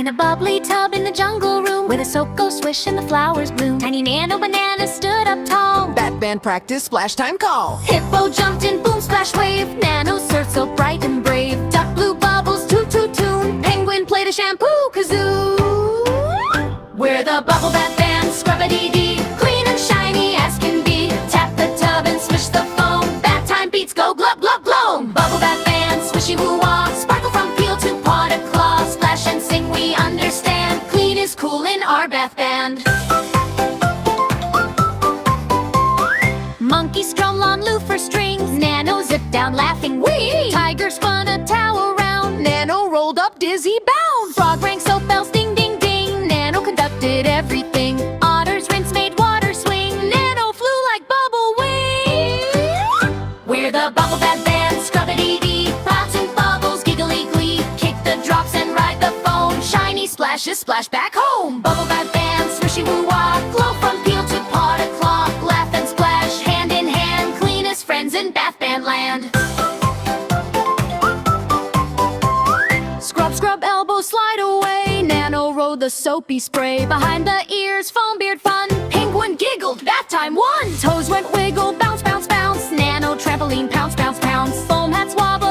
In a bubbly tub in the jungle room, where the soap goes swish and the flowers bloom, tiny Nano Banana stood up tall. Batman practice splash time call. Hippo jumped in, boom splash wave. Nano surfed so bright and brave. Duck blew bubbles, toot toot tune. Penguin played a shampoo kazoo. We're the bubble bath band, scrub-a-dee-dee, clean and shiny as can be. Tap the tub and swish the foam. Bath time beats go glub glub glow. Bubble bath band, swishy woo wah. Sparkle from peel to pot of claw. Splash and sing, we understand. Clean is cool in our bath band. Monkey stroll on loofah strings. Nano zipped down laughing, wee. Tiger spun a towel around. Nano rolled up dizzy bound. Frog rang soap bells, ding ding ding. Nano conducted everything. Otter's rinse made water swing. Nano flew like bubble wing. We're the bubble bath band, scrub-a-dee-dee. Pops and bubbles, giggly glee. Kick the drops and ride the foam. Shiny splashes, splash back home. Bubble bath band, swishy woo wah. Glow from peel to pot of claw. Laugh and splash, hand in hand. Cleanest friends in bath band land. Scrub, scrub, elbow, slide away. Nano rode the soapy spray. Behind the ears, foam beard fun. Penguin giggled, bath time won. Toes went wiggle, bounce, bounce, bounce. Nano trampoline, pounce, bounce, pounce. Foam hats wobble.